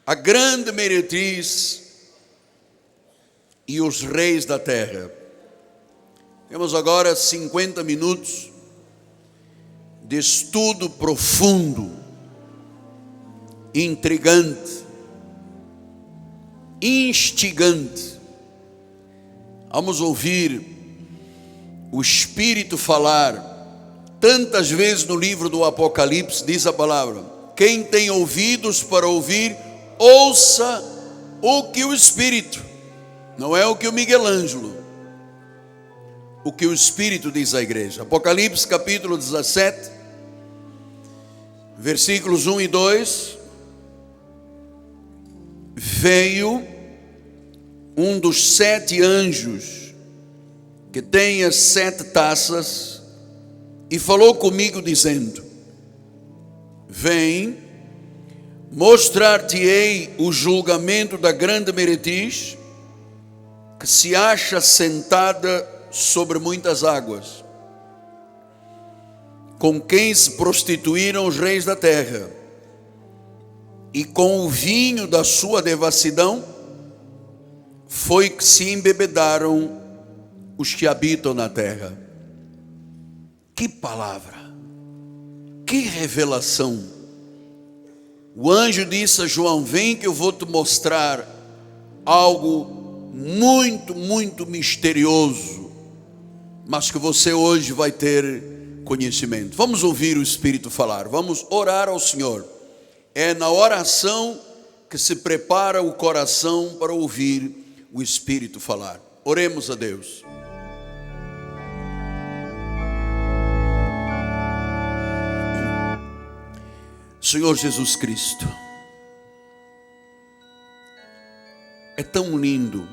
a grande meretriz e os reis da terra. Temos agora 50 minutos de estudo profundo, intrigante, instigante. Vamos ouvir o Espírito falar. Tantas vezes no livro do Apocalipse diz a palavra: quem tem ouvidos para ouvir, ouça o que o Espírito, não é o que o Miguel Ângelo, o que o Espírito diz à igreja. Apocalipse capítulo 17, versículos 1 e 2. Veio um dos 7 anjos que tem as 7 taças e falou comigo dizendo: vem, mostrar-te-ei o julgamento da grande meretriz, que se acha sentada sobre muitas águas, com quem se prostituíram os reis da terra, e com o vinho da sua devassidão foi que se embebedaram os que habitam na terra. Que palavra, que revelação! O anjo disse a João: vem que eu vou te mostrar algo muito, muito misterioso, mas que você hoje vai ter conhecimento. Vamos ouvir o Espírito falar, vamos orar ao Senhor. É na oração que se prepara o coração para ouvir o Espírito falar. Oremos a Deus. Senhor Jesus Cristo, é tão lindo,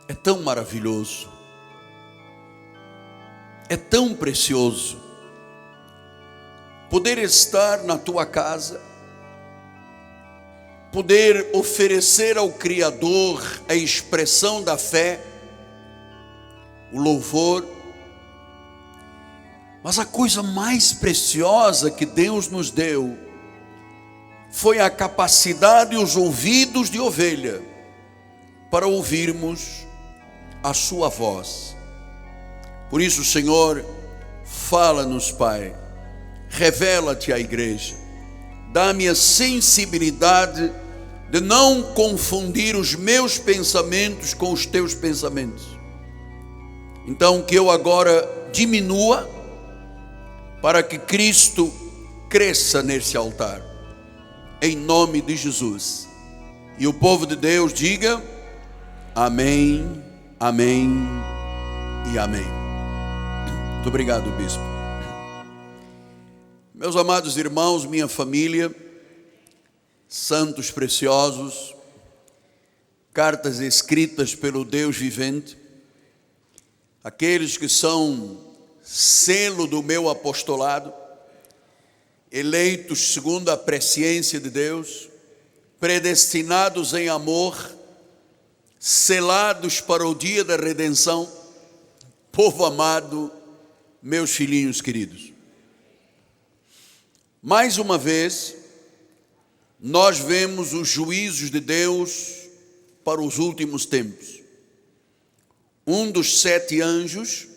é tão maravilhoso, é tão precioso poder estar na tua casa, poder oferecer ao Criador a expressão da fé, o louvor. Mas a coisa mais preciosa que Deus nos deu foi a capacidade e os ouvidos de ovelha para ouvirmos a sua voz. Por isso, Senhor, fala-nos, Pai, revela-te à igreja, dá-me a sensibilidade de não confundir os meus pensamentos com os teus pensamentos. Então, que eu agora diminua, para que Cristo cresça nesse altar, em nome de Jesus. E o povo de Deus diga amém, amém e amém. Muito obrigado, bispo. Meus amados irmãos, minha família, santos preciosos, cartas escritas pelo Deus vivente, aqueles que são selo do meu apostolado, eleitos segundo a presciência de Deus, predestinados em amor, selados para o dia da redenção, povo amado, meus filhinhos queridos. Mais uma vez, nós vemos os juízos de Deus para os últimos tempos. Um dos 7 anjos,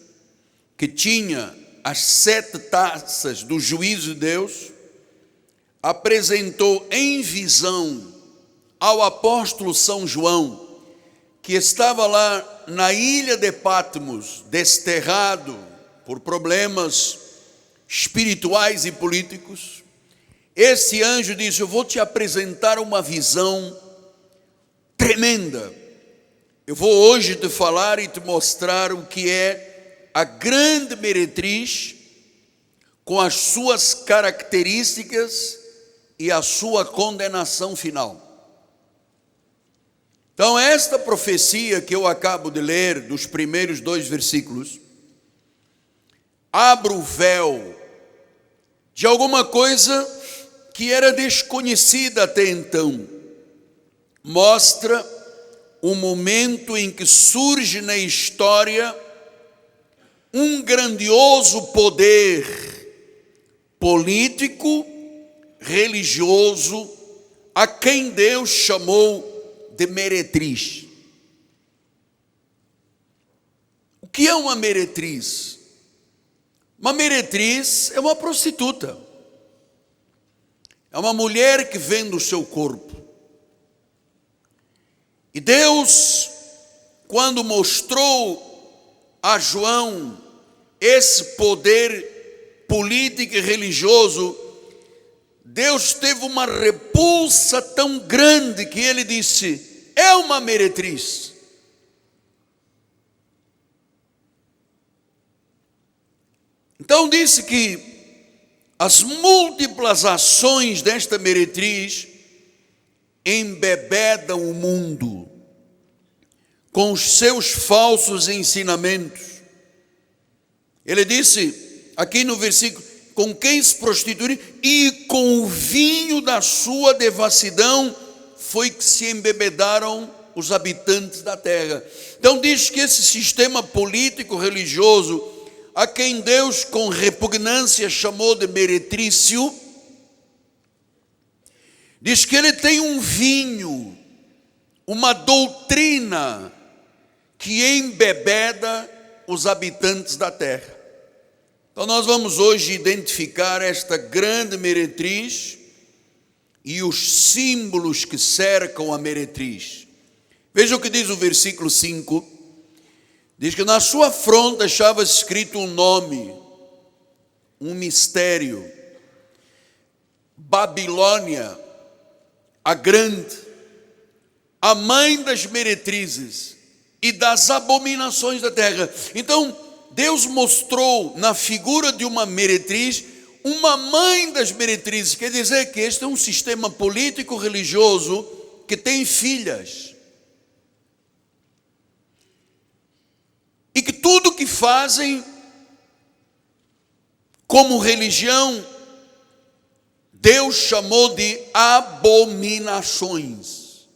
que tinha as 7 taças do juízo de Deus, apresentou em visão ao apóstolo São João, que estava lá na ilha de Patmos, desterrado por problemas espirituais e políticos. Esse anjo disse: eu vou te apresentar uma visão tremenda. Eu vou hoje te falar e te mostrar o que é a grande meretriz, com as suas características e a sua condenação final. Então, esta profecia que eu acabo de ler, dos primeiros 2 versículos, abre o véu de alguma coisa que era desconhecida até então. Mostra o momento em que surge na história um grandioso poder político, religioso a quem Deus chamou de meretriz. O que é uma meretriz? Uma meretriz é uma prostituta. É uma mulher que vende o seu corpo. E Deus, quando mostrou a João esse poder político e religioso, Deus teve uma repulsa tão grande que ele disse: é uma meretriz. Então disse que as múltiplas ações desta meretriz embebedam o mundo com os seus falsos ensinamentos. Ele disse aqui no versículo: com quem se prostituir e com o vinho da sua devassidão foi que se embebedaram os habitantes da terra. Então diz que esse sistema político religioso, a quem Deus com repugnância chamou de meretrício, diz que ele tem um vinho, uma doutrina que embebeda os habitantes da terra. Então nós vamos hoje identificar esta grande meretriz e os símbolos que cercam a meretriz. Veja o que diz o versículo 5. Diz que na sua fronte estava escrito um nome, um mistério: Babilônia, a grande, a mãe das meretrizes e das abominações da terra. Então Deus mostrou na figura de uma meretriz, uma mãe das meretrizes. Quer dizer que este é um sistema político religioso que tem filhas. E que tudo que fazem como religião, Deus chamou de abominações.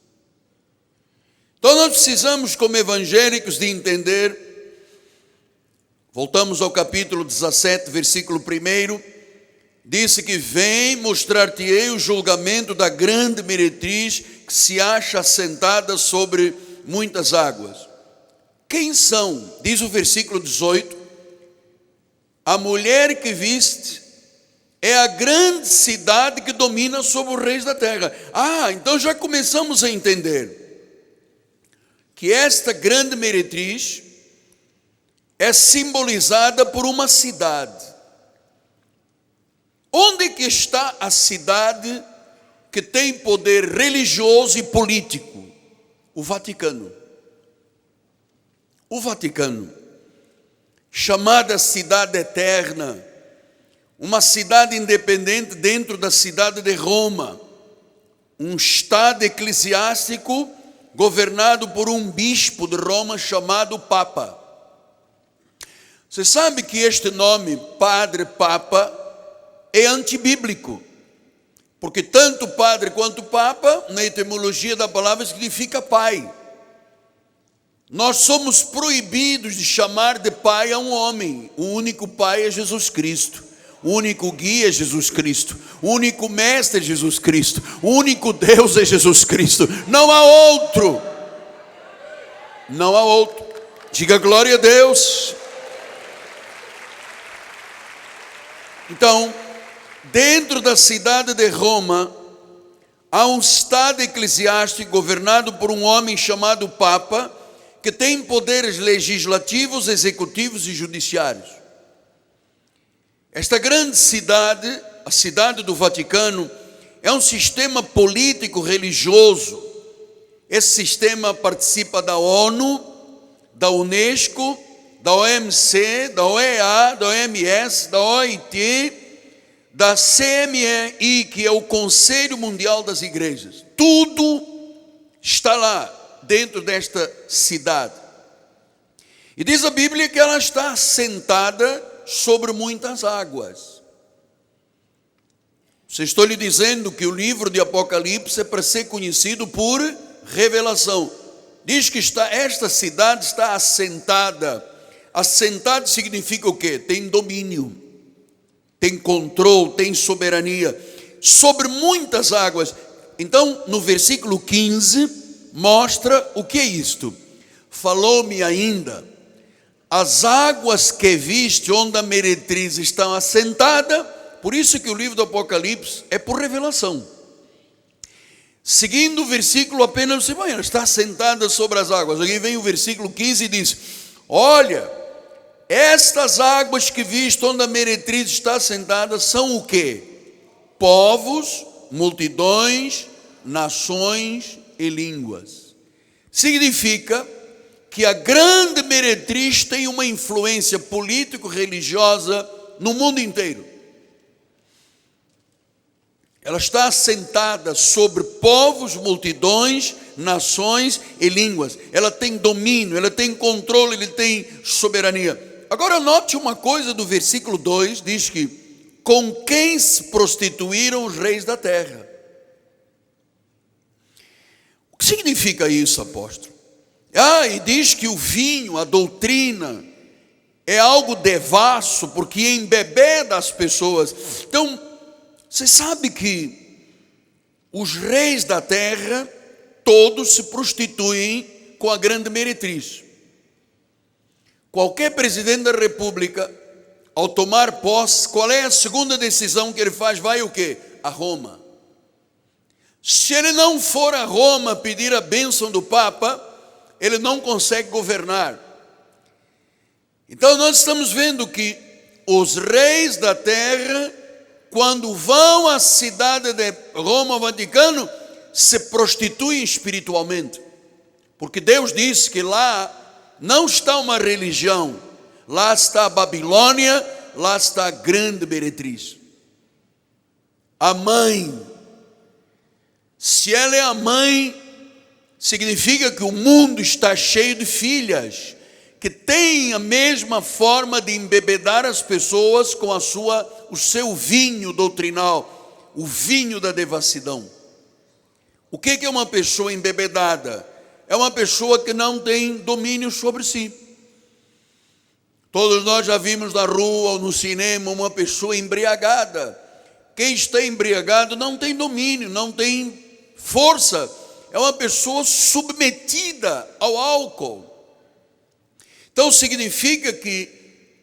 Então nós precisamos, como evangélicos, de entender. Voltamos ao capítulo 17, versículo 1. Disse que: vem mostrar-te-ei o julgamento da grande meretriz que se acha assentada sobre muitas águas. Quem são? Diz o versículo 18: a mulher que viste é a grande cidade que domina sobre os reis da terra. Então já começamos a entender que esta grande meretriz é simbolizada por uma cidade. Onde que está a cidade que tem poder religioso e político? O Vaticano. O Vaticano, chamada cidade eterna, uma cidade independente dentro da cidade de Roma, um estado eclesiástico governado por um bispo de Roma chamado Papa. Você sabe que este nome, Padre Papa, é antibíblico, porque tanto Padre quanto Papa, na etimologia da palavra, significa pai. Nós somos proibidos de chamar de pai a um homem. O único pai é Jesus Cristo. O único guia é Jesus Cristo. O único mestre é Jesus Cristo. O único Deus é Jesus Cristo. Não há outro. Não há outro. Diga glória a Deus. Então, dentro da cidade de Roma, há um estado eclesiástico governado por um homem chamado Papa, que tem poderes legislativos, executivos e judiciários. Esta grande cidade, a cidade do Vaticano, é um sistema político religioso. Esse sistema participa da ONU, da Unesco, da OMC, da OEA, da OMS, da OIT, da CMI, que é o Conselho Mundial das Igrejas. Tudo está lá dentro desta cidade. E diz a Bíblia que ela está assentada sobre muitas águas. Estou lhe dizendo que o livro de Apocalipse é para ser conhecido por revelação. Diz que esta cidade está assentada. Assentado significa o quê? Tem domínio, tem controle, tem soberania sobre muitas águas. Então, no versículo 15, mostra o que é isto. Falou-me ainda, as águas que viste onde a meretriz está assentada, por isso que o livro do Apocalipse é por revelação. Seguindo o versículo apenas, ela está sentada sobre as águas. Aqui vem o versículo 15 e diz, olha, estas águas que viste onde a meretriz está assentada são o quê? Povos, multidões, nações e línguas. Significa que a grande meretriz tem uma influência político-religiosa no mundo inteiro. Ela está assentada sobre povos, multidões, nações e línguas. Ela tem domínio, ela tem controle, ela tem soberania. Agora note uma coisa do versículo 2, diz que com quem se prostituíram os reis da terra. O que significa isso, apóstolo? E diz que o vinho, a doutrina, é algo devasso, porque embebeda as pessoas. Então, você sabe que os reis da terra, todos se prostituem com a grande meretriz. Qualquer presidente da república, ao tomar posse, qual é a segunda decisão que ele faz? Vai o quê? A Roma. Se ele não for a Roma pedir a bênção do Papa, ele não consegue governar. Então nós estamos vendo que os reis da terra, quando vão à cidade de Roma, Vaticano, se prostituem espiritualmente. Porque Deus disse que lá não está uma religião, lá está a Babilônia, lá está a grande meretriz. A mãe. Se ela é a mãe, significa que o mundo está cheio de filhas que têm a mesma forma de embebedar as pessoas com o seu vinho doutrinal, o vinho da devassidão. O que é uma pessoa embebedada? É uma pessoa que não tem domínio sobre si. Todos nós já vimos na rua ou no cinema uma pessoa embriagada. Quem está embriagado não tem domínio, não tem força. É uma pessoa submetida ao álcool. Então significa que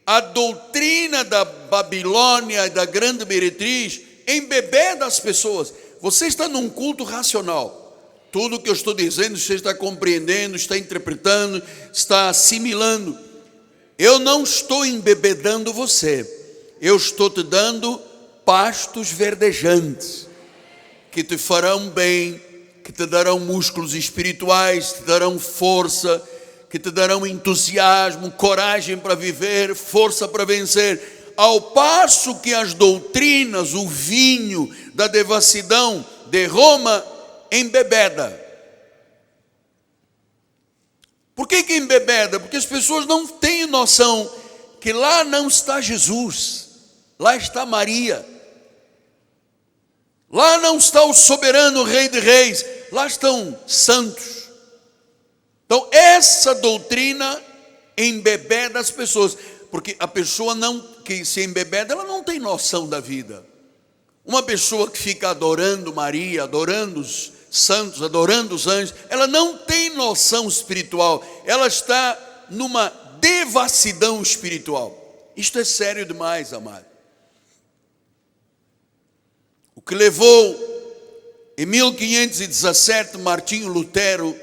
a doutrina da Babilônia e da grande meretriz embebeda as pessoas. Você está num culto racional. Tudo que eu estou dizendo, você está compreendendo, está interpretando, está assimilando. Eu não estou embebedando você. Eu estou te dando pastos verdejantes, que te farão bem, que te darão músculos espirituais, te darão força, que te darão entusiasmo, coragem para viver, força para vencer. Ao passo que as doutrinas, o vinho da devassidão de Roma, embebeda. Por que embebeda? Porque as pessoas não têm noção que lá não está Jesus, lá está Maria. Lá não está o soberano Rei de Reis, lá estão santos. Então essa doutrina embebeda as pessoas, porque a pessoa que se embebeda, ela não tem noção da vida. Uma pessoa que fica adorando Maria, adorando os santos, adorando os anjos, ela não tem noção espiritual, ela está numa devassidão espiritual. Isto é sério demais, amado. O que levou em 1517 Martinho Lutero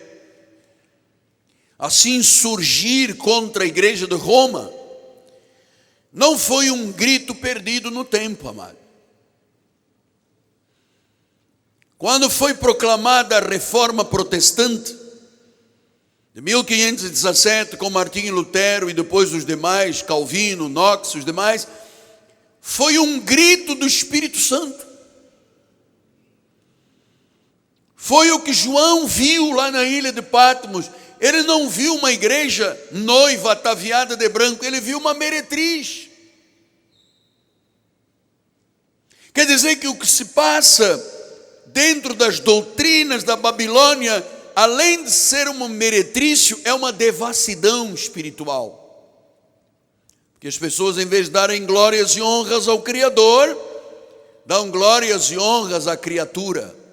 a se insurgir contra a igreja de Roma não foi um grito perdido no tempo, amado. Quando foi proclamada a reforma protestante de 1517 com Martinho Lutero e depois os demais, Calvino, Knox, os demais, foi um grito do Espírito Santo. Foi o que João viu lá na ilha de Patmos. Ele não viu uma igreja noiva ataviada de branco, ele viu uma meretriz. Quer dizer que o que se passa dentro das doutrinas da Babilônia, além de ser uma meretrício, é uma devassidão espiritual. Porque as pessoas, em vez de darem glórias e honras ao Criador, dão glórias e honras à criatura.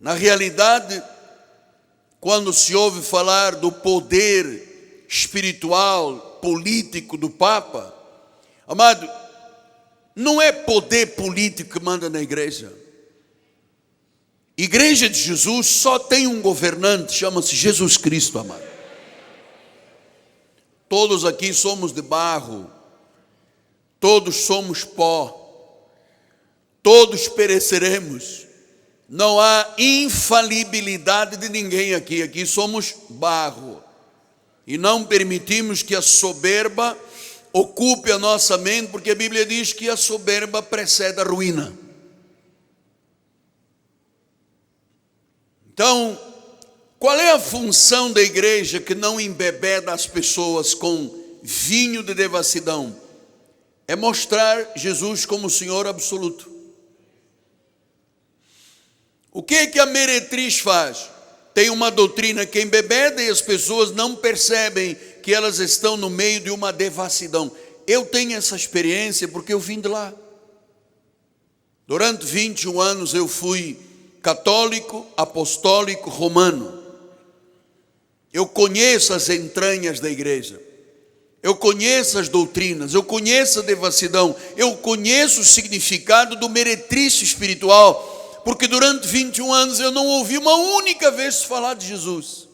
Na realidade, quando se ouve falar do poder espiritual, político do Papa, amado, não é poder político que manda na igreja. Igreja de Jesus só tem um governante, chama-se Jesus Cristo, amado. Todos aqui somos de barro, todos somos pó, todos pereceremos. Não há infalibilidade de ninguém aqui. Aqui somos barro. E não permitimos que a soberba ocupe a nossa mente, porque a Bíblia diz que a soberba precede a ruína. Então, qual é a função da igreja que não embebeda as pessoas com vinho de devassidão? É mostrar Jesus como o Senhor absoluto. O que é que a meretriz faz? Tem uma doutrina que embebeda e as pessoas não percebem que elas estão no meio de uma devassidão. Eu tenho essa experiência porque eu vim de lá. Durante 21 anos eu fui católico, apostólico, romano. Eu conheço as entranhas da igreja. Eu conheço as doutrinas, eu conheço a devassidão, eu conheço o significado do meretrício espiritual, porque durante 21 anos eu não ouvi uma única vez falar de Jesus.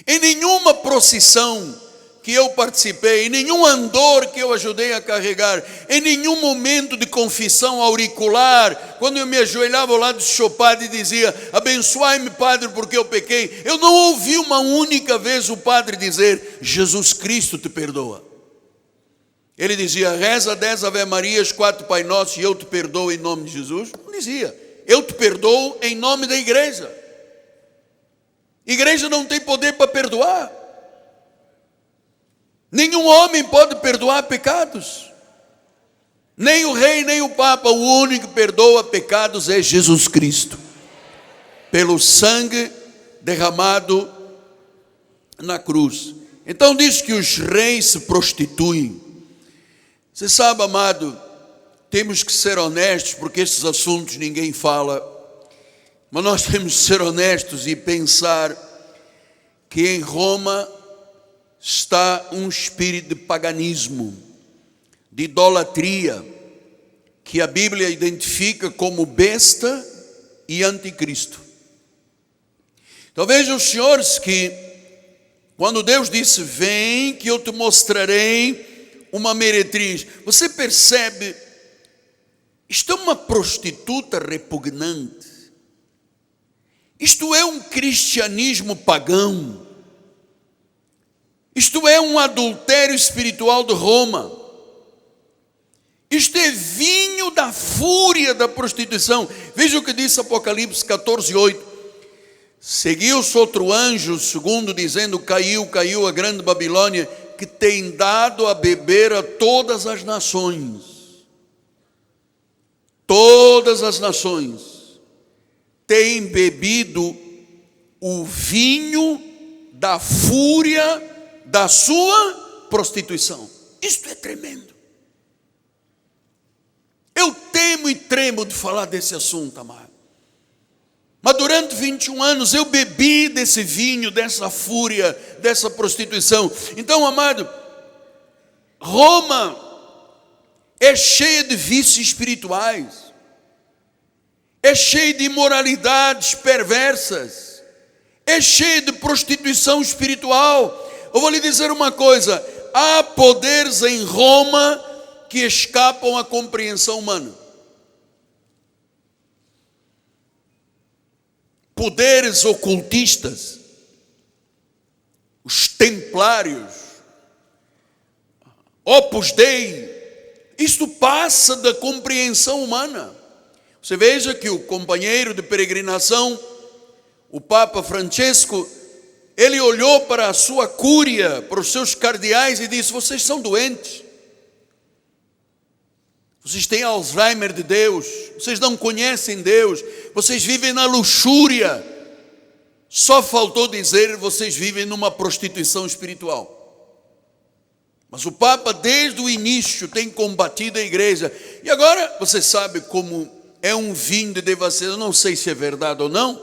Em nenhuma procissão que eu participei, em nenhum andor que eu ajudei a carregar, em nenhum momento de confissão auricular, quando eu me ajoelhava ao lado de Chopade e dizia: abençoai-me, Padre, porque eu pequei, eu não ouvi uma única vez o Padre dizer: Jesus Cristo te perdoa. Ele dizia: reza 10 Ave Marias, 4 Pai Nosso e eu te perdoo em nome de Jesus. Não dizia: eu te perdoo em nome da igreja. Igreja não tem poder para perdoar. Nenhum homem pode perdoar pecados. Nem o rei, nem o papa. O único que perdoa pecados é Jesus Cristo. Pelo sangue derramado na cruz. Então diz que os reis se prostituem. Você sabe, amado, temos que ser honestos, porque esses assuntos ninguém fala. Mas nós temos que ser honestos e pensar que em Roma está um espírito de paganismo, de idolatria, que a Bíblia identifica como besta e anticristo. Então vejam os senhores que quando Deus disse: vem que eu te mostrarei uma meretriz, você percebe, isto é uma prostituta repugnante, isto é um cristianismo pagão, isto é um adultério espiritual de Roma, isto é vinho da fúria da prostituição. Veja o que diz Apocalipse 14:8. Seguiu-se outro anjo, segundo dizendo: caiu a grande Babilônia, que tem dado a beber a todas as nações. Todas as nações têm bebido o vinho da fúria da sua prostituição. Isto é tremendo. Eu temo e tremo de falar desse assunto, amado. Mas durante 21 anos eu bebi desse vinho, dessa fúria, dessa prostituição. Então, amado, Roma é cheia de vícios espirituais, é cheia de imoralidades perversas, é cheia de prostituição espiritual. Eu vou lhe dizer uma coisa: há poderes em Roma que escapam à compreensão humana. Poderes ocultistas, os templários, Opus Dei, isto passa da compreensão humana. Você veja que o companheiro de peregrinação, o Papa Francesco, ele olhou para a sua cúria, para os seus cardeais e disse: vocês são doentes, vocês têm Alzheimer de Deus, vocês não conhecem Deus, vocês vivem na luxúria. Só faltou dizer: vocês vivem numa prostituição espiritual. Mas o Papa desde o início tem combatido a igreja. E agora você sabe como é um vinho de devassidão. Não sei se é verdade ou não,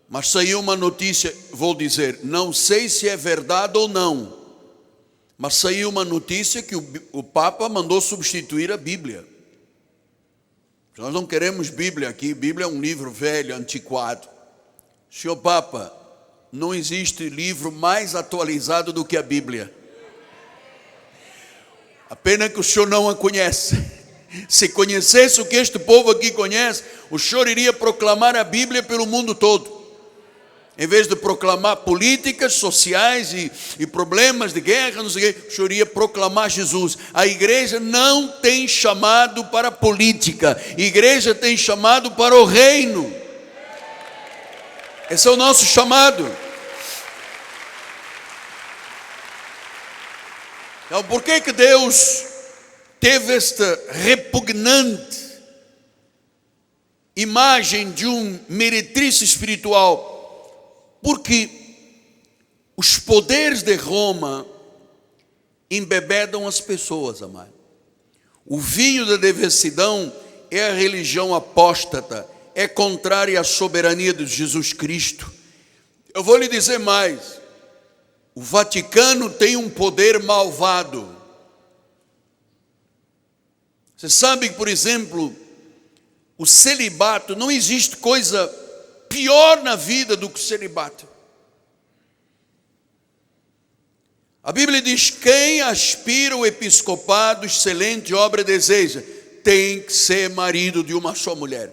mas saiu uma notícia, vou dizer, não sei se é verdade ou não, mas saiu uma notícia que o Papa mandou substituir a Bíblia. Nós não queremos Bíblia aqui, Bíblia é um livro velho, antiquado. Senhor Papa, não existe livro mais atualizado do que a Bíblia. A pena que o senhor não a conhece. Se conhecesse o que este povo aqui conhece, o senhor iria proclamar a Bíblia pelo mundo todo. Em vez de proclamar políticas sociais e problemas de guerra, não sei o quê, o senhor iria proclamar Jesus. A igreja não tem chamado para a política, a igreja tem chamado para o reino. Esse é o nosso chamado. Então, por que Deus teve esta repugnante imagem de um meretriz espiritual? Porque os poderes de Roma embebedam as pessoas, amado. O vinho da devassidão é a religião apóstata, é contrária à soberania de Jesus Cristo. Eu vou lhe dizer mais, o Vaticano tem um poder malvado. Você sabe que, por exemplo, o celibato, não existe coisa pior na vida do que o celibato. A Bíblia diz: quem aspira o episcopado, excelente obra deseja, tem que ser marido de uma só mulher,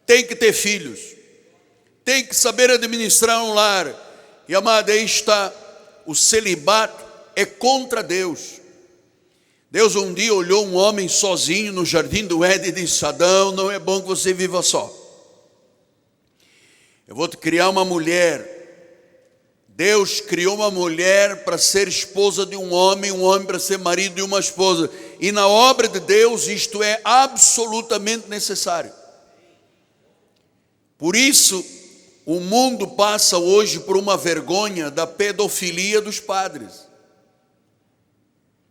tem que ter filhos, tem que saber administrar um lar. E amado, aí está, o celibato é contra Deus. Deus um dia olhou um homem sozinho no jardim do Éden e disse: Adão, não é bom que você viva só. Eu vou te criar uma mulher. Deus criou uma mulher para ser esposa de um homem para ser marido de uma esposa. E na obra de Deus isto é absolutamente necessário. Por isso, o mundo passa hoje por uma vergonha da pedofilia dos padres.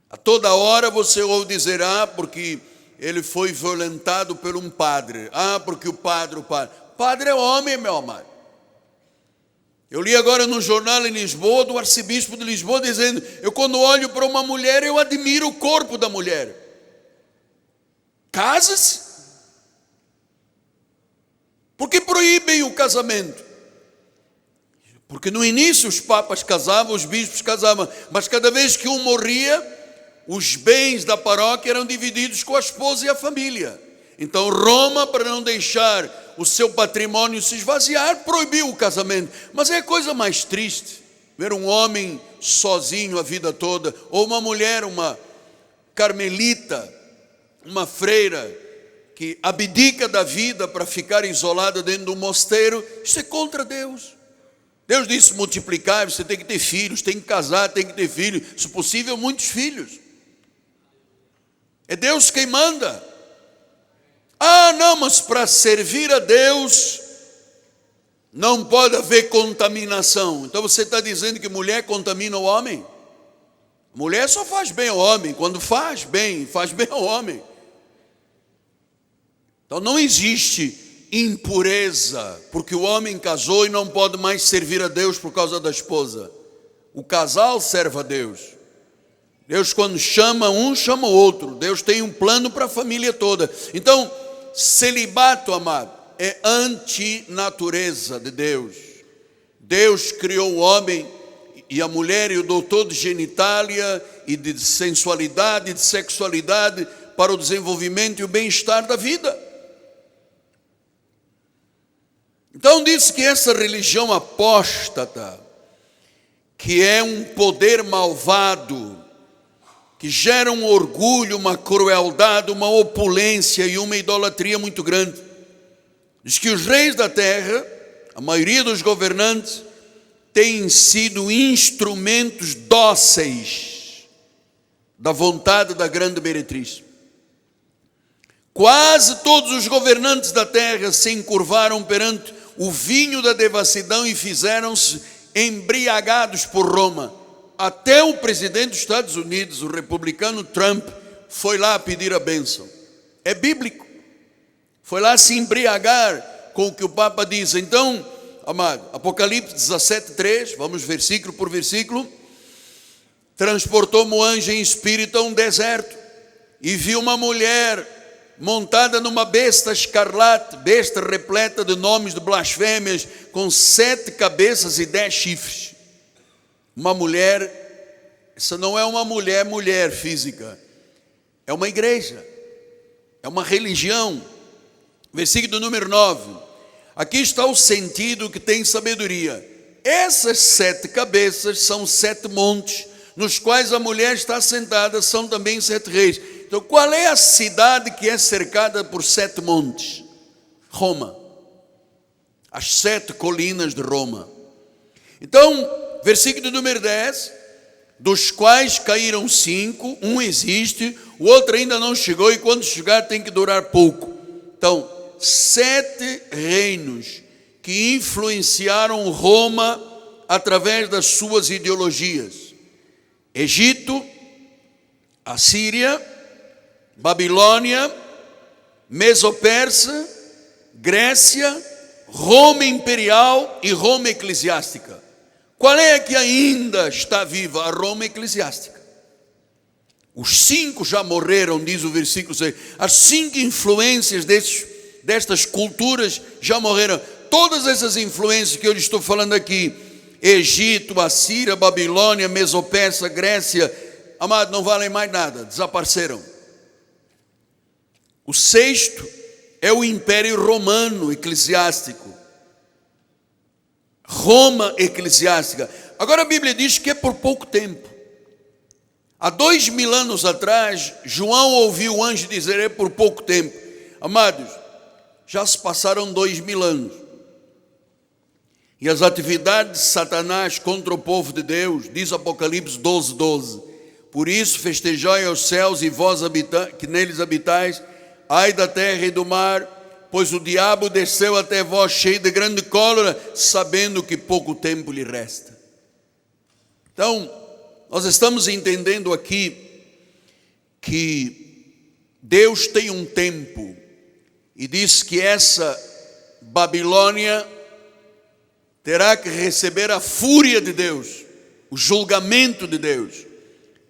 A toda hora você ouve dizer: porque ele foi violentado por um padre. Porque o padre. Padre é homem, meu amado. Eu li agora no jornal em Lisboa, do arcebispo de Lisboa, dizendo: eu quando olho para uma mulher, eu admiro o corpo da mulher. Casa-se. Por que proíbem o casamento? Porque no início os papas casavam, os bispos casavam, mas cada vez que um morria, os bens da paróquia eram divididos com a esposa e a família. Então Roma, para não deixar o seu patrimônio se esvaziar, proibiu o casamento. Mas é a coisa mais triste ver um homem sozinho a vida toda, ou uma mulher, uma carmelita, uma freira, que abdica da vida para ficar isolada dentro de um mosteiro. Isso é contra Deus. Deus disse: multiplicar, você tem que ter filhos, tem que casar, tem que ter filhos, se possível muitos filhos. É Deus quem manda. Não, mas para servir a Deus não pode haver contaminação. Então você está dizendo que mulher contamina o homem? Mulher só faz bem ao homem, quando faz bem ao homem. Então não existe impureza, porque o homem casou e não pode mais servir a Deus por causa da esposa. O casal serve a Deus. Deus, quando chama um, chama o outro. Deus tem um plano para a família toda. Então, celibato, amado, é antinatureza de Deus. Deus criou o homem e a mulher e o doutor de genitália e de sensualidade e de sexualidade para o desenvolvimento e o bem-estar da vida. Então diz que essa religião apóstata, que é um poder malvado, que gera um orgulho, uma crueldade, uma opulência e uma idolatria muito grande. Diz que os reis da terra, a maioria dos governantes, têm sido instrumentos dóceis da vontade da grande meretriz. Quase todos os governantes da terra se encurvaram perante o vinho da devassidão e fizeram-se embriagados por Roma. Até o presidente dos Estados Unidos, o republicano Trump, foi lá pedir a bênção. É bíblico. Foi lá se embriagar com o que o Papa diz. Então, amado, Apocalipse 17:3, vamos versículo por versículo. Transportou-me o anjo em espírito a um deserto, e viu uma mulher montada numa besta escarlate, besta repleta de nomes de blasfêmias, com 7 cabeças e 10 chifres. Uma mulher, essa não é uma mulher física, é uma igreja, é uma religião. Versículo número 9, aqui está o sentido que tem sabedoria. Essas 7 cabeças são 7 montes, nos quais a mulher está sentada, são também 7 reis. Então, qual é a cidade que é cercada por 7 montes? Roma. As 7 colinas de Roma. Então, versículo número 10, dos quais caíram 5, um existe, o outro ainda não chegou, e quando chegar tem que durar pouco. Então, 7 reinos que influenciaram Roma através das suas ideologias: Egito, Assíria, Babilônia, Mesopersa, Grécia, Roma imperial e Roma eclesiástica. Qual é a que ainda está viva? A Roma eclesiástica. Os 5 já morreram, diz o versículo 6. As 5 influências destas culturas já morreram. Todas essas influências que eu lhe estou falando aqui, Egito, Assíria, Babilônia, Mesopersa, Grécia, amado, não valem mais nada, desapareceram. O 6º é o Império Romano eclesiástico. Roma eclesiástica. Agora a Bíblia diz que é por pouco tempo. Há 2000 anos atrás, João ouviu o anjo dizer: é por pouco tempo. Amados, já se passaram 2000 anos. E as atividades de Satanás contra o povo de Deus, diz Apocalipse 12:12. Por isso festejai aos céus e vós que neles habitais, ai da terra e do mar, pois o diabo desceu até vós cheio de grande cólera, sabendo que pouco tempo lhe resta. Então, nós estamos entendendo aqui que Deus tem um tempo, e diz que essa Babilônia terá que receber a fúria de Deus, o julgamento de Deus.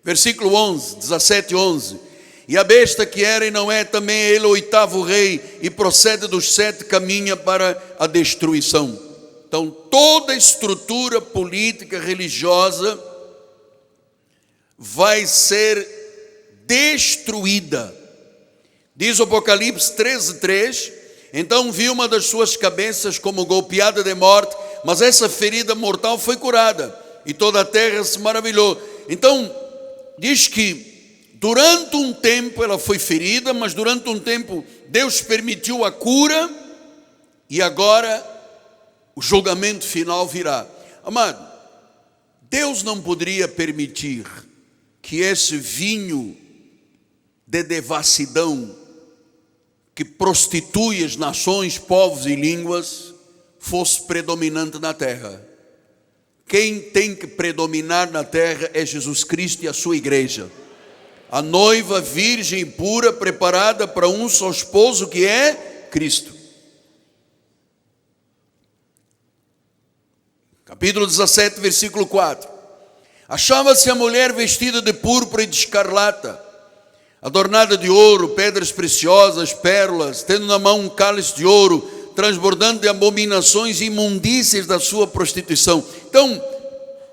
Versículo 11, 17:11. E a besta que era e não é, também é ele o 8º rei, e procede dos 7, caminha para a destruição. Então, toda a estrutura política religiosa vai ser destruída. Diz o Apocalipse 13:3, então vi uma das suas cabeças como golpeada de morte, mas essa ferida mortal foi curada, e toda a terra se maravilhou. Então, diz que durante um tempo ela foi ferida, mas durante um tempo Deus permitiu a cura, e agora o julgamento final virá. Amado, Deus não poderia permitir que esse vinho de devassidão, que prostitui as nações, povos e línguas, fosse predominante na terra. Quem tem que predominar na terra é Jesus Cristo e a sua igreja. A noiva virgem e pura, preparada para um só esposo, que é Cristo. Capítulo 17, versículo 4. Achava-se a mulher vestida de púrpura e de escarlata, adornada de ouro, pedras preciosas, pérolas, tendo na mão um cálice de ouro, transbordando de abominações e imundícias da sua prostituição. Então,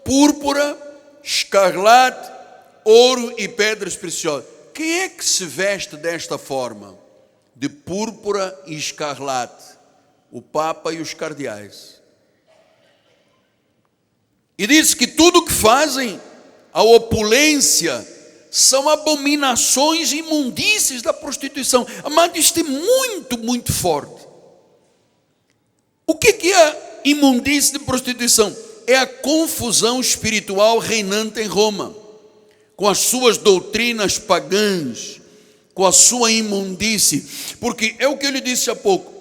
púrpura, escarlate, ouro e pedras preciosas. Quem é que se veste desta forma? De púrpura e escarlate? O Papa e os cardeais. E diz que tudo o que fazem, a opulência, são abominações e imundícias da prostituição. Amado, isto é muito, muito forte. O que é a imundícia de prostituição? É a confusão espiritual reinante em Roma, com as suas doutrinas pagãs, com a sua imundície. Porque é o que eu lhe disse há pouco,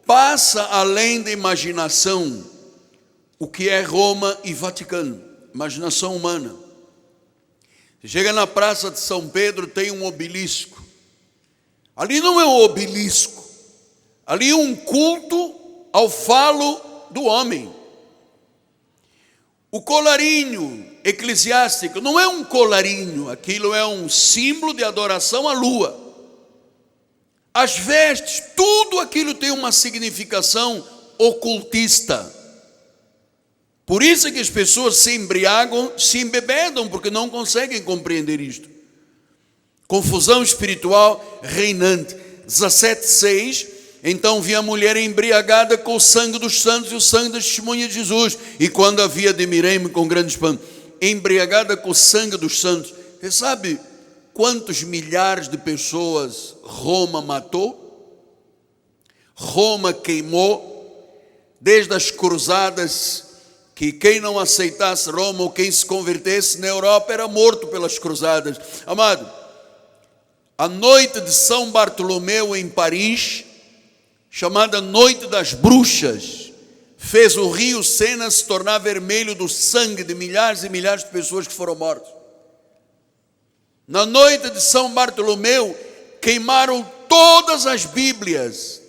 passa além da imaginação o que é Roma e Vaticano, imaginação humana. Você chega na praça de São Pedro, tem um obelisco. Ali não é um obelisco, ali um culto ao falo do homem. O colarinho eclesiástico não é um colarinho, aquilo é um símbolo de adoração à lua. As vestes, tudo aquilo tem uma significação ocultista. Por isso é que as pessoas se embriagam, se embebedam, porque não conseguem compreender isto. Confusão espiritual reinante. 17:6. Então vi a mulher embriagada com o sangue dos santos e o sangue da testemunha de Jesus. E quando a vi, admirei-me com grande espanto. Embriagada com o sangue dos santos. Você sabe quantos milhares de pessoas Roma matou? Roma queimou, desde as cruzadas, que quem não aceitasse Roma ou quem se convertesse na Europa era morto pelas cruzadas. Amado, a noite de São Bartolomeu em Paris, chamada Noite das Bruxas, fez o rio Sena se tornar vermelho do sangue de milhares e milhares de pessoas que foram mortas. Na noite de São Bartolomeu, queimaram todas as Bíblias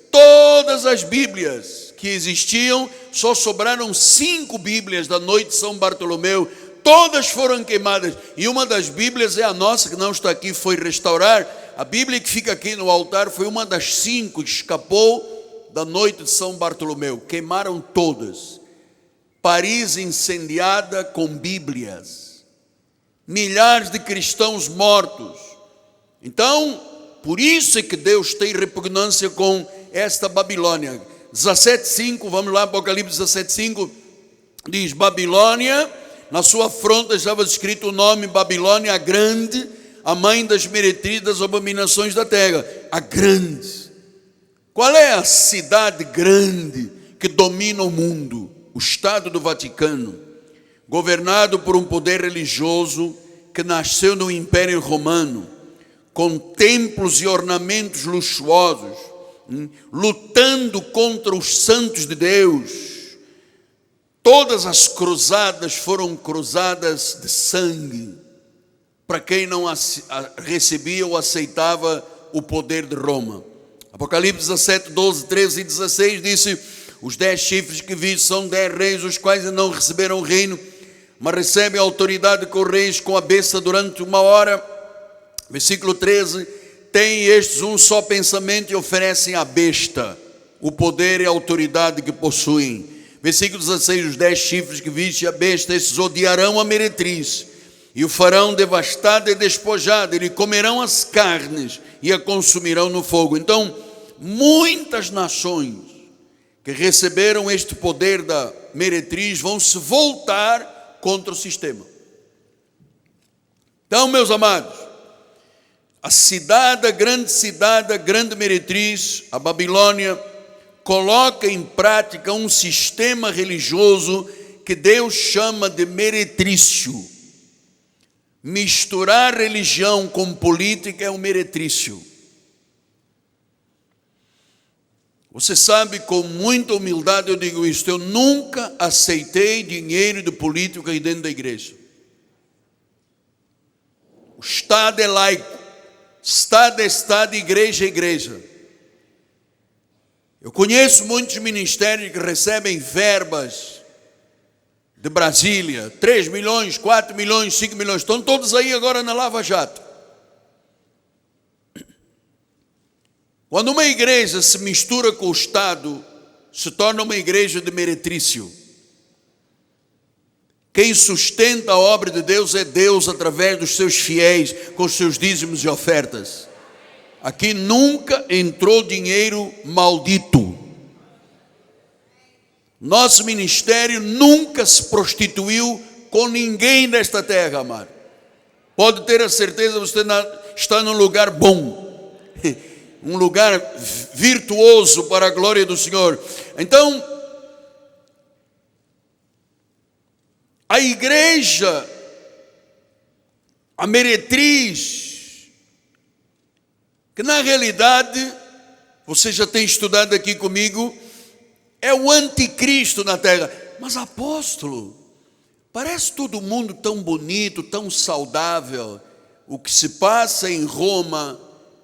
que existiam, só sobraram 5 Bíblias da noite de São Bartolomeu, todas foram queimadas, e uma das Bíblias é a nossa, que não está aqui, foi restaurar. A Bíblia que fica aqui no altar foi uma das 5 que escapou da noite de São Bartolomeu, queimaram todas. Paris incendiada com Bíblias, milhares de cristãos mortos. Então, por isso é que Deus tem repugnância com esta Babilônia. 17:5, vamos lá, Apocalipse 17:5, diz: Babilônia, na sua fronte estava escrito o nome Babilônia, a grande, a mãe das meretrizes, das abominações da terra. A grande. Qual é a cidade grande que domina o mundo? O Estado do Vaticano, governado por um poder religioso que nasceu no Império Romano, com templos e ornamentos luxuosos, lutando contra os santos de Deus. Todas as cruzadas foram cruzadas de sangue, para quem não recebia ou aceitava o poder de Roma. Apocalipse 17, 12, 13 e 16 disse: os 10 chifres que vi são 10 reis, os quais não receberam o reino, mas recebem a autoridade com reis, com a besta durante 1 hora. Versículo 13: têm estes um só pensamento e oferecem à besta o poder e a autoridade que possuem. Versículo 16: os 10 chifres que viste a besta, esses odiarão a meretriz e o farão devastado e despojado, e lhe comerão as carnes e a consumirão no fogo. Então, muitas nações que receberam este poder da meretriz vão se voltar contra o sistema. Então, meus amados, a grande meretriz, a Babilônia, coloca em prática um sistema religioso que Deus chama de meretrício. Misturar religião com política é um meretrício. Você sabe, com muita humildade eu digo isto: eu nunca aceitei dinheiro de político aí dentro da igreja. O Estado é laico, Estado é Estado, igreja é igreja. Eu conheço muitos ministérios que recebem verbas de Brasília, 3 milhões, 4 milhões, 5 milhões, estão todos aí agora na Lava Jato. Quando uma igreja se mistura com o Estado, se torna uma igreja de meretrício. Quem sustenta a obra de Deus é Deus através dos seus fiéis, com os seus dízimos e ofertas. Aqui nunca entrou dinheiro maldito. Nosso ministério nunca se prostituiu com ninguém desta terra, amado. Pode ter a certeza, você está num lugar bom, um lugar virtuoso para a glória do Senhor. Então, a igreja, a meretriz, que na realidade, você já tem estudado aqui comigo, é o anticristo na terra. Mas apóstolo, parece todo mundo tão bonito, tão saudável. O que se passa em Roma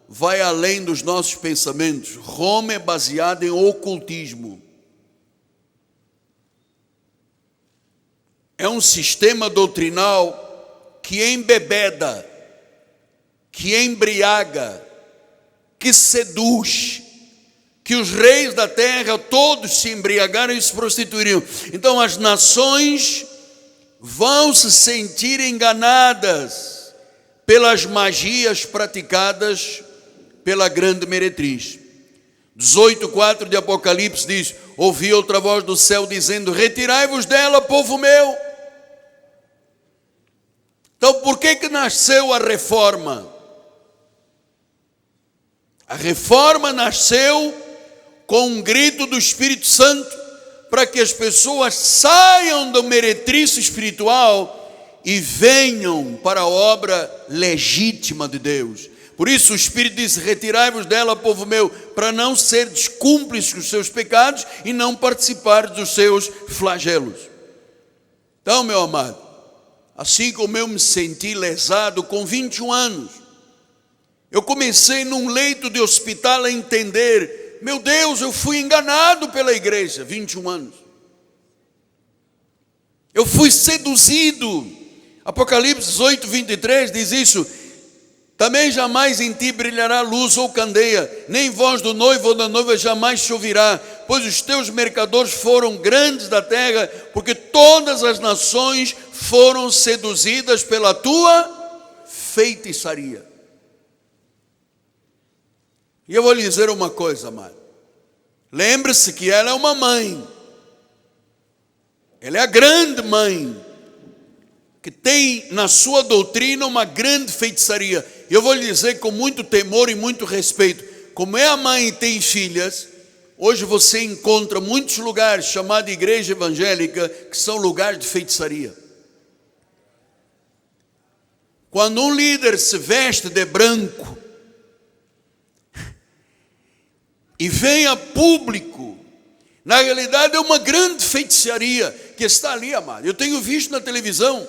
vai além dos nossos pensamentos. Roma é baseada em ocultismo. É um sistema doutrinal que embebeda, que embriaga, que seduz, que os reis da terra todos se embriagaram e se prostituiriam. Então as nações vão se sentir enganadas pelas magias praticadas pela grande meretriz. 18:4 de Apocalipse diz: ouvi outra voz do céu dizendo: retirai-vos dela, povo meu. Então por que nasceu a reforma? A reforma nasceu com um grito do Espírito Santo para que as pessoas saiam da meretriz espiritual e venham para a obra legítima de Deus. Por isso o Espírito diz: retirai-vos dela, povo meu, para não seres cúmplices dos seus pecados e não participar dos seus flagelos. Então, meu amado, assim como eu me senti lesado com 21 anos, eu comecei num leito de hospital a entender: meu Deus, eu fui enganado pela igreja, 21 anos. Eu fui seduzido. Apocalipse 18:23 diz isso: também jamais em ti brilhará luz ou candeia, nem voz do noivo ou da noiva jamais te ouvirá, pois os teus mercadores foram grandes da terra, porque todas as nações foram seduzidas pela tua feitiçaria. E eu vou lhe dizer uma coisa, amado. Lembre-se que ela é uma mãe. Ela é a grande mãe, que tem na sua doutrina uma grande feitiçaria. E eu vou lhe dizer com muito temor e muito respeito: como é a mãe e tem filhas, hoje você encontra muitos lugares chamados igreja evangélica que são lugares de feitiçaria. Quando um líder se veste de branco e vem a público, na realidade é uma grande feitiçaria que está ali, amado. Eu tenho visto na televisão.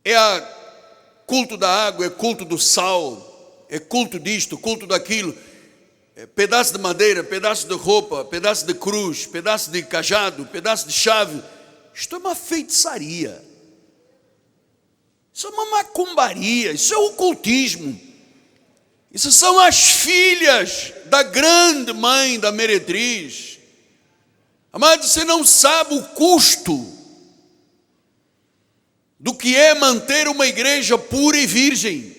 É a culto da água, é culto do sal, é culto disto, culto daquilo, é pedaço de madeira, pedaço de roupa, pedaço de cruz, pedaço de cajado, pedaço de chave. Isto é uma feitiçaria. Isso é uma macumbaria, isso é ocultismo. Isso são as filhas da grande mãe da meretriz. Amado, você não sabe o custo do que é manter uma igreja pura e virgem.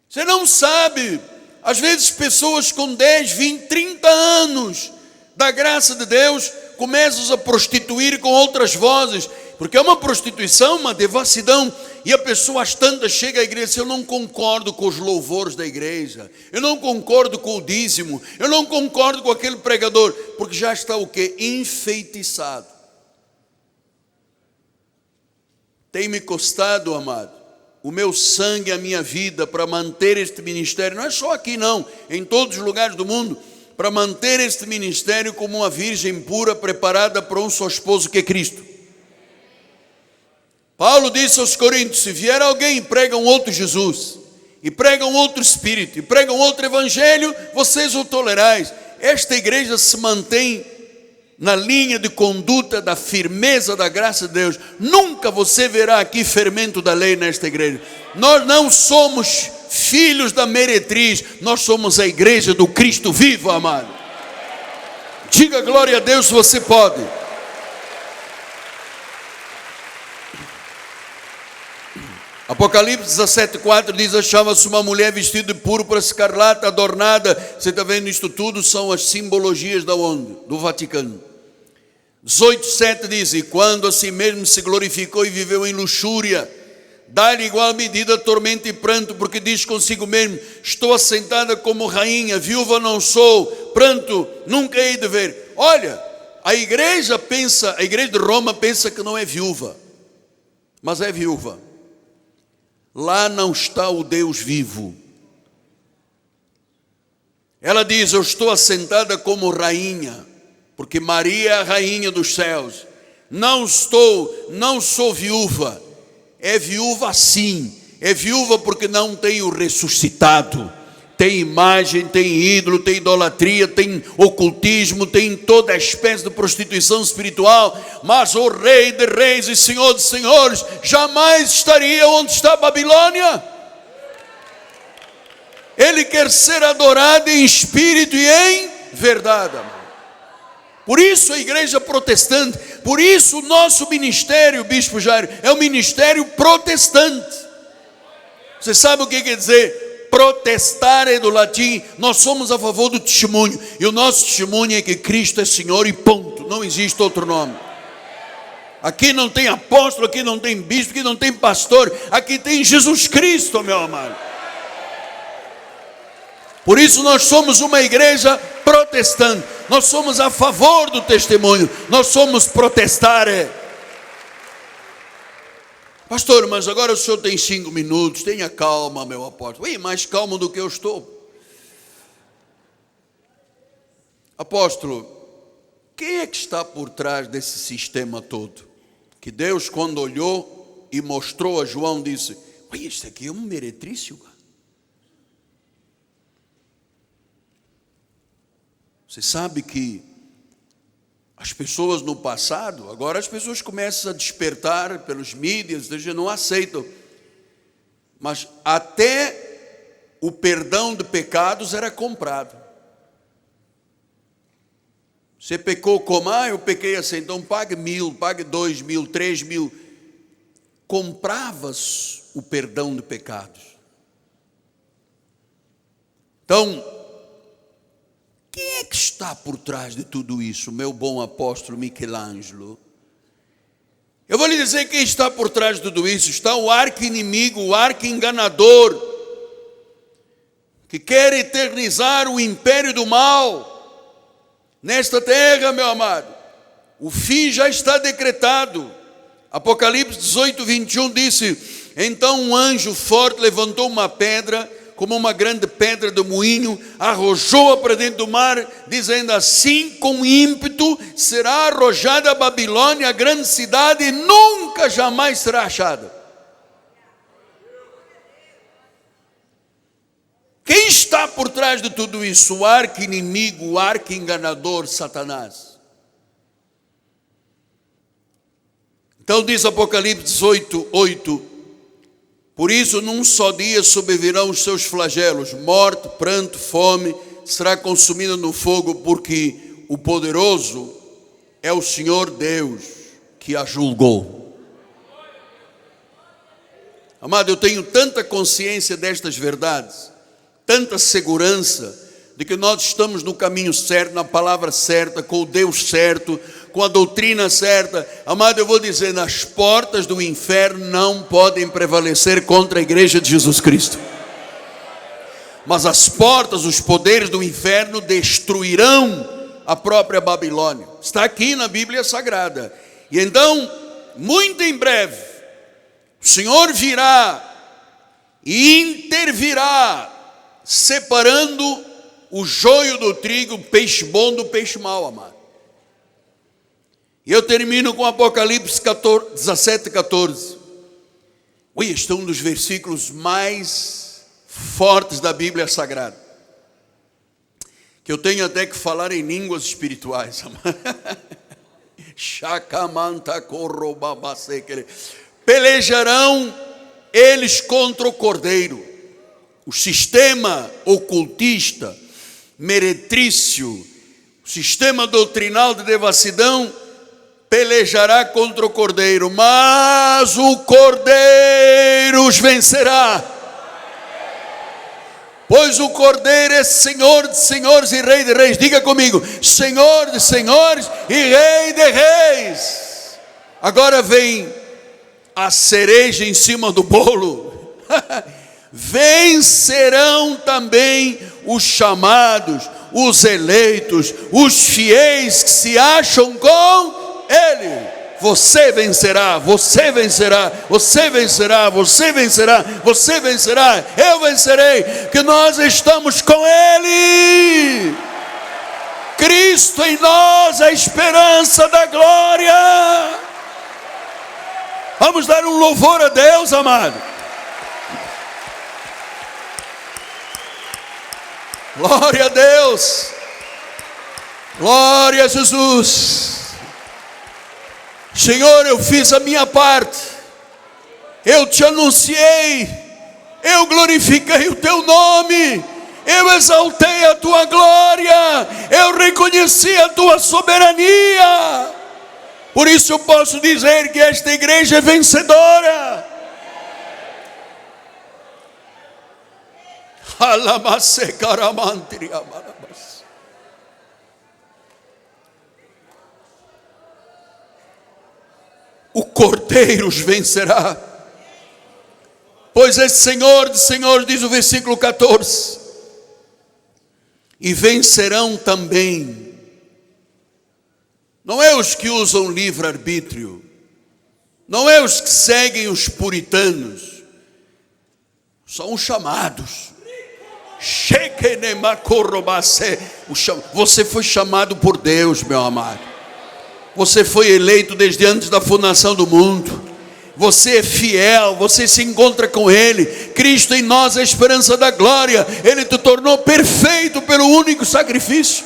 Você não sabe, às vezes pessoas com 10, 20, 30 anos da graça de Deus começam a prostituir com outras vozes, porque é uma prostituição, uma devassidão. E a pessoa às tantas chega à igreja e diz: eu não concordo com os louvores da igreja, eu não concordo com o dízimo, eu não concordo com aquele pregador, porque já está o quê? Enfeitiçado. Tem me custado, amado, o meu sangue, a minha vida, para manter este ministério, não é só aqui não, em todos os lugares do mundo, para manter este ministério como uma virgem pura, preparada para um só esposo que é Cristo. Paulo disse aos Coríntios: se vier alguém e prega um outro Jesus, e prega um outro Espírito, e prega um outro Evangelho, vocês o tolerais. Esta igreja se mantém na linha de conduta da firmeza da graça de Deus. Nunca você verá aqui fermento da lei nesta igreja. Nós não somos filhos da meretriz, nós somos a igreja do Cristo vivo, amado. Diga glória a Deus se você pode. Apocalipse 17:4 diz: achava-se uma mulher vestida de púrpura escarlata, adornada. Você está vendo isto tudo? São as simbologias da onde? Do Vaticano. 18:7 diz: e quando a si mesmo se glorificou e viveu em luxúria, dá-lhe igual medida tormento e pranto, porque diz consigo mesmo: estou assentada como rainha, viúva não sou, pranto nunca hei de ver. Olha, a igreja de Roma pensa que não é viúva, mas é viúva. Lá não está o Deus vivo. Ela diz: eu estou assentada como rainha, porque Maria é a rainha dos céus. Não sou viúva. é viúva sim, é viúva porque não tem o ressuscitado. Tem imagem, tem ídolo, tem idolatria, tem ocultismo, tem toda a espécie de prostituição espiritual. Mas o Rei de Reis e Senhor de Senhores jamais estaria onde está a Babilônia. Ele quer ser adorado em espírito e em verdade. Por isso a igreja protestante, por isso o nosso ministério, Bispo Jairo, é um ministério protestante. Você sabe o que quer dizer? Protestar é do latim, nós somos a favor do testemunho, e o nosso testemunho é que Cristo é Senhor e ponto, não existe outro nome. Aqui não tem apóstolo, aqui não tem bispo, aqui não tem pastor, aqui tem Jesus Cristo, meu amado. Por isso nós somos uma igreja protestante, nós somos a favor do testemunho, nós somos protestar. Pastor, mas agora o senhor tem 5 minutos, tenha calma, meu apóstolo. Ui, mais calmo do que eu estou. Apóstolo, quem é que está por trás desse sistema todo? Que Deus, quando olhou e mostrou a João, disse: ui, isso aqui é um meretrício. Você sabe que as pessoas no passado, agora as pessoas começam a despertar pelos mídias, eles não aceitam. Mas até o perdão de pecados era comprado. Você pecou como? Eu pequei assim, então pague 1.000, pague 2.000, 3.000. Compravas o perdão de pecados. Então, quem é que está por trás de tudo isso, meu bom apóstolo Michelangelo? Eu vou lhe dizer quem está por trás de tudo isso. Está o arqui-inimigo, o arqui-enganador, que quer eternizar o império do mal nesta terra, meu amado. O fim já está decretado. Apocalipse 18, 21 disse: então um anjo forte levantou uma pedra, como uma grande pedra de moinho, arrojou-a para dentro do mar, dizendo: assim com ímpeto será arrojada a Babilônia, a grande cidade, e nunca jamais será achada. Quem está por trás de tudo isso? O arqui-inimigo, o arqui-enganador, Satanás. Então diz Apocalipse 18, 8: por isso num só dia sobrevirão os seus flagelos, morte, pranto, fome, será consumida no fogo, porque o poderoso é o Senhor Deus que a julgou. Amado, eu tenho tanta consciência destas verdades, tanta segurança de que nós estamos no caminho certo, na palavra certa, com o Deus certo, com a doutrina certa. Amado, eu vou dizer, as portas do inferno não podem prevalecer contra a igreja de Jesus Cristo. Mas as portas, os poderes do inferno destruirão a própria Babilônia. Está aqui na Bíblia Sagrada. E então, muito em breve, o Senhor virá e intervirá, separando o joio do trigo, o peixe bom do peixe mau, amado. E eu termino com Apocalipse 17, 14. Este é um dos versículos mais fortes da Bíblia Sagrada, que eu tenho até que falar em línguas espirituais. Pelejarão eles contra o cordeiro. O sistema ocultista, meretrício, o sistema doutrinal de devassidão pelejará contra o cordeiro, mas o cordeiro os vencerá. Pois o cordeiro é Senhor de senhores e Rei de reis. Diga comigo: Senhor de senhores e Rei de reis. Agora vem a cereja em cima do bolo. Vencerão também os chamados, os eleitos, os fiéis que se acham com Ele. Você vencerá, você vencerá, você vencerá, você vencerá, você vencerá, eu vencerei, que nós estamos com Ele. Cristo em nós, a esperança da glória. Vamos dar um louvor a Deus, amado. Glória a Deus. Glória a Jesus. Senhor, eu fiz a minha parte. Eu te anunciei. Eu glorifiquei o teu nome. Eu exaltei a tua glória. Eu reconheci a tua soberania. Por isso eu posso dizer que esta igreja é vencedora. O Cordeiro os vencerá. Pois esse Senhor de Senhores, diz o versículo 14, e vencerão também. Não é os que usam livre-arbítrio, não é os que seguem os puritanos, são os chamados. Você foi chamado por Deus, meu amado. Você foi eleito desde antes da fundação do mundo. Você é fiel, você se encontra com Ele. Cristo em nós é a esperança da glória. Ele te tornou perfeito pelo único sacrifício.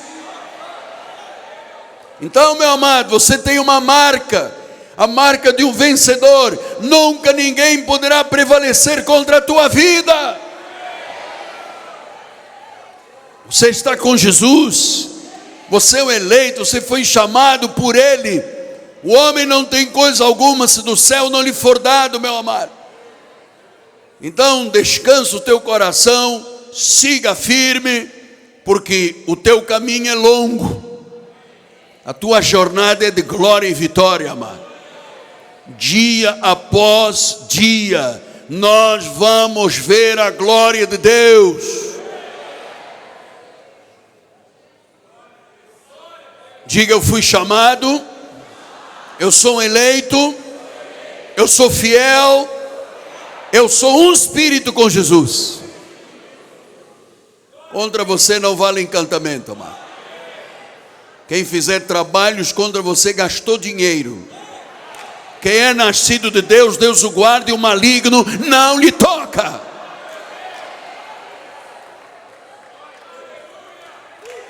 Então, meu amado, você tem uma marca, a marca de um vencedor. Nunca ninguém poderá prevalecer contra a tua vida. Você está com Jesus. Você é o eleito, você foi chamado por Ele. O homem não tem coisa alguma se do céu não lhe for dado, meu amado. Então descansa o teu coração, siga firme, porque o teu caminho é longo. A tua jornada é de glória e vitória, amado. Dia após dia, nós vamos ver a glória de Deus. Diga: eu fui chamado, eu sou eleito, eu sou fiel, eu sou um espírito com Jesus. Contra você não vale encantamento, amado. Quem fizer trabalhos contra você gastou dinheiro. Quem é nascido de Deus, Deus o guarda, e o maligno não lhe toca.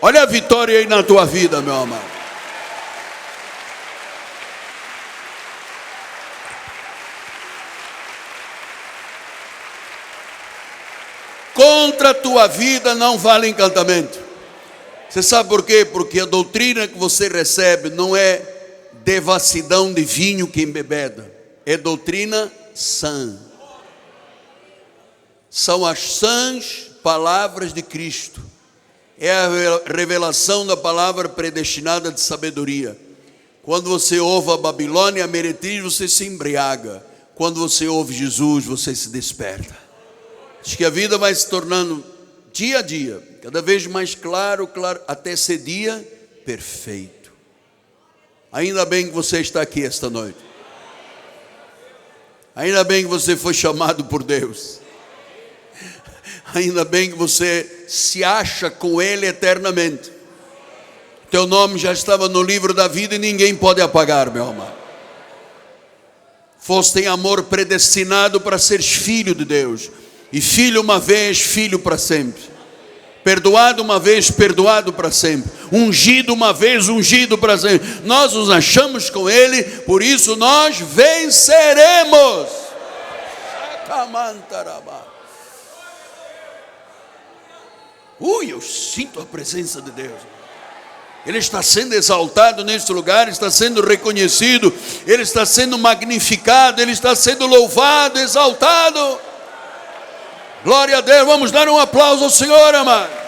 Olha a vitória aí na tua vida, meu amado. Contra a tua vida não vale encantamento. Você sabe por quê? Porque a doutrina que você recebe não é devassidão de vinho que embebeda. É doutrina sã. São as sãs palavras de Cristo. É a revelação da palavra predestinada de sabedoria. Quando você ouve a Babilônia e a meretriz, você se embriaga. Quando você ouve Jesus, você se desperta. Acho que a vida vai se tornando dia a dia, cada vez mais claro, até ser dia perfeito. Ainda bem que você está aqui esta noite. Ainda bem que você foi chamado por Deus. Ainda bem que você se acha com Ele eternamente. Teu nome já estava no livro da vida e ninguém pode apagar, meu amado. Foste em amor predestinado para seres filho de Deus. E filho uma vez, filho para sempre. Perdoado uma vez, perdoado para sempre. Ungido uma vez, ungido para sempre. Nós nos achamos com Ele, por isso nós venceremos. Eu sinto a presença de Deus. Ele está sendo exaltado neste lugar, está sendo reconhecido, Ele está sendo magnificado, Ele está sendo louvado, exaltado. Glória a Deus, vamos dar um aplauso ao Senhor, amado.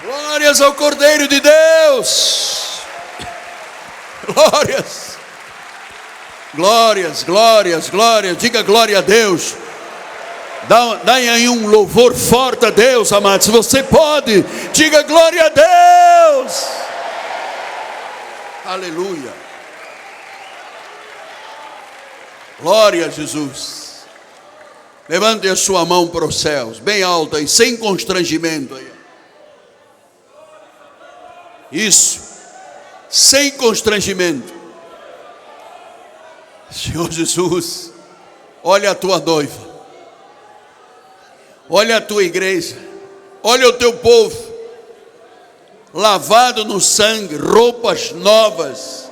Glórias ao Cordeiro de Deus. Glórias. Glórias, glórias, glórias. Diga glória a Deus. Dá aí um louvor forte a Deus, amado. Se você pode, diga glória a Deus. Aleluia. Glória a Jesus. Levante a sua mão para os céus, bem alta e sem constrangimento. Isso, sem constrangimento. Senhor Jesus, olha a tua noiva, olha a tua igreja, olha o teu povo, lavado no sangue, roupas novas,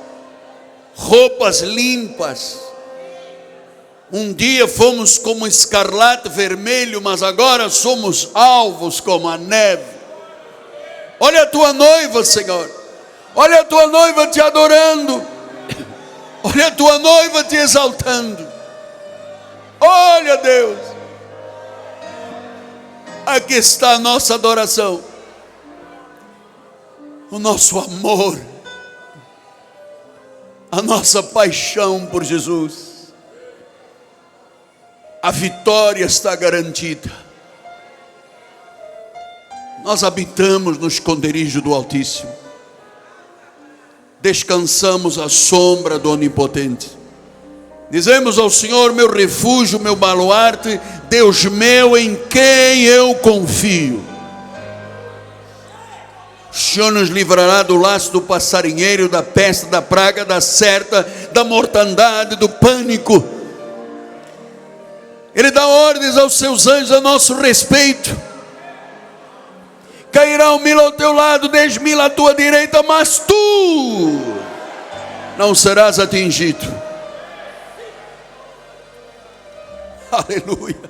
roupas limpas. Um dia fomos como escarlate vermelho, mas agora somos alvos como a neve. Olha a tua noiva, Senhor. Olha a tua noiva te adorando. Olha a tua noiva te exaltando. Olha, Deus. Aqui está a nossa adoração. O nosso amor. A nossa paixão por Jesus. A vitória está garantida. Nós habitamos no esconderijo do Altíssimo. Descansamos à sombra do Onipotente. Dizemos ao Senhor, meu refúgio, meu baluarte, Deus meu em quem eu confio. O Senhor nos livrará do laço do passarinheiro, da peste, da praga, da certa, da mortandade, do pânico. Ele dá ordens aos seus anjos a nosso respeito. Cairá 1000 ao teu lado, 10.000 à tua direita, mas tu não serás atingido. Aleluia.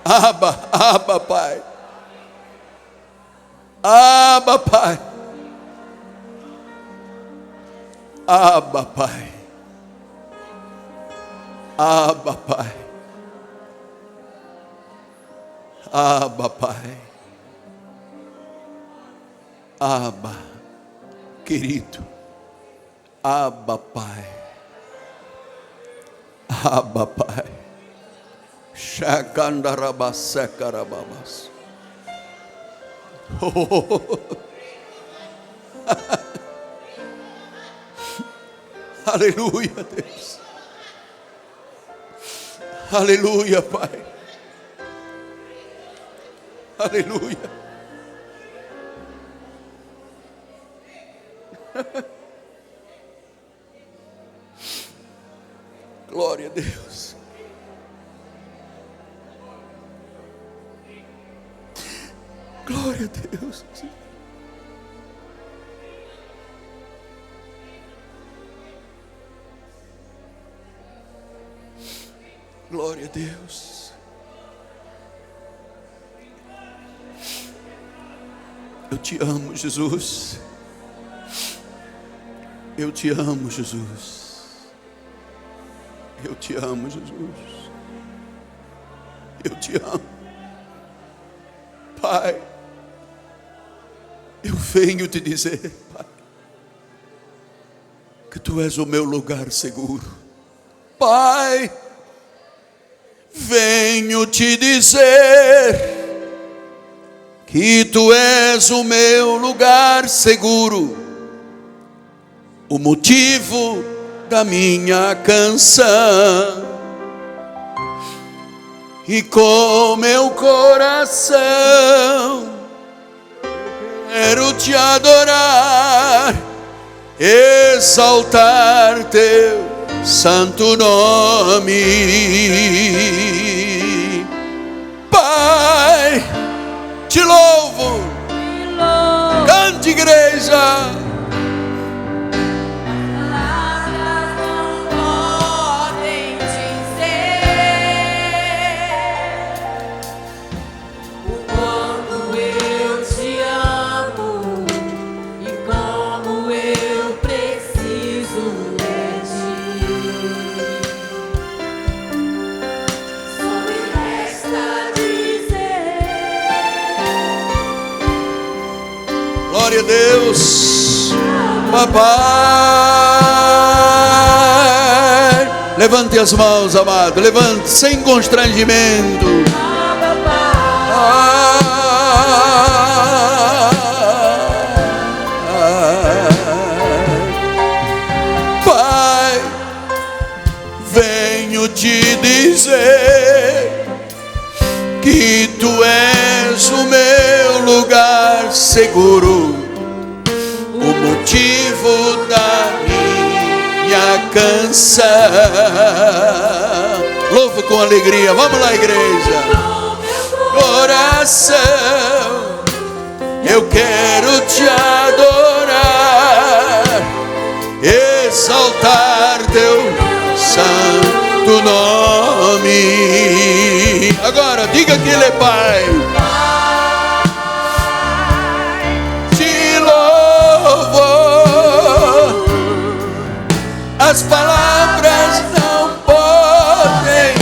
Abba, Pai. Abba, Pai. Abba, Pai. Abba, Pai. Abba, Pai. Abba, querido. Abba, Pai. Abba, Pai. Shakandarabassakarababas. Oh. Aleluia, Deus. Aleluia, Pai. Aleluia. Glória a Deus. Glória a Deus. Glória a Deus. Eu te amo, Jesus. Eu te amo, Jesus. Eu te amo, Jesus. Eu te amo. Pai, eu venho te dizer, Pai, que tu és o meu lugar seguro. Pai, venho te dizer que tu és o meu lugar seguro, o motivo da minha canção, e com meu coração quero te adorar, exaltar teu santo nome. Pai, te louvo, cante, igreja. Glória a Deus. Papai, levante as mãos, amado. Levante sem constrangimento. quero te dizer que tu és o meu lugar seguro, o motivo da minha canção. Louva com alegria, vamos lá, igreja. Coração, eu quero te adorar, exaltar teu santo nome. Agora diga que Ele é Pai. Te louvo, as palavras não podem.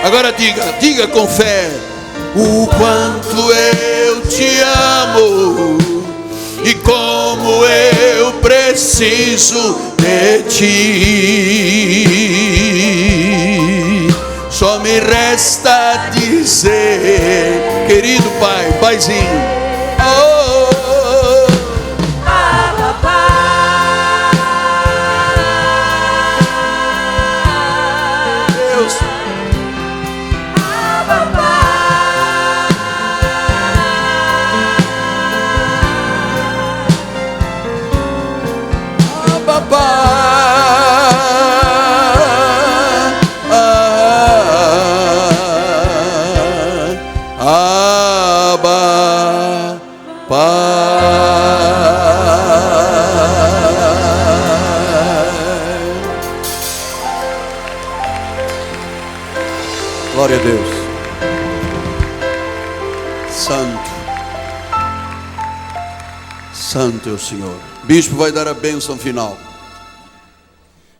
Agora diga com fé: o quanto eu te amo e como eu preciso de ti. Só me resta dizer, querido Pai, Paizinho, oh, Deus, glória a Deus. Santo é o Senhor. Bispo vai dar a bênção final.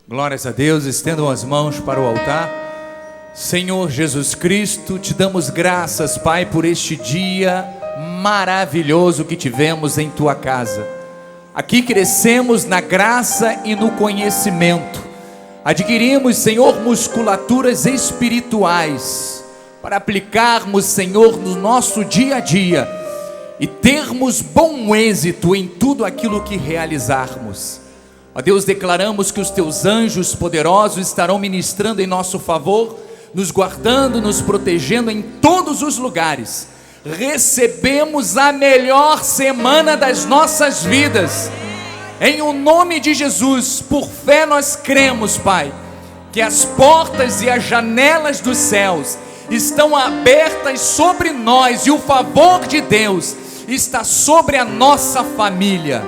Glórias a Deus, estendam as mãos para o altar. Senhor Jesus Cristo, te damos graças, Pai, por este dia maravilhoso que tivemos em tua casa. Aqui crescemos na graça e no conhecimento. Adquirimos, Senhor, musculaturas espirituais para aplicarmos, Senhor, no nosso dia a dia e termos bom êxito em tudo aquilo que realizarmos. Ó Deus, declaramos que os teus anjos poderosos estarão ministrando em nosso favor, nos guardando, nos protegendo em todos os lugares. Recebemos a melhor semana das nossas vidas. Em o nome de Jesus, por fé nós cremos, Pai, que as portas e as janelas dos céus estão abertas sobre nós e o favor de Deus está sobre a nossa família.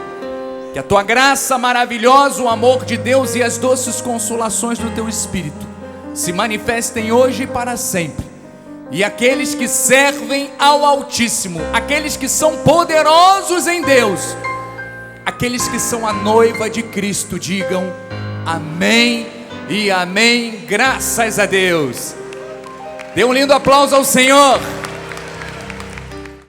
Que a tua graça maravilhosa, o amor de Deus e as doces consolações do teu Espírito se manifestem hoje e para sempre. E aqueles que servem ao Altíssimo, aqueles que são poderosos em Deus, aqueles que são a noiva de Cristo, digam amém e amém. Graças a Deus. Dê um lindo aplauso ao Senhor.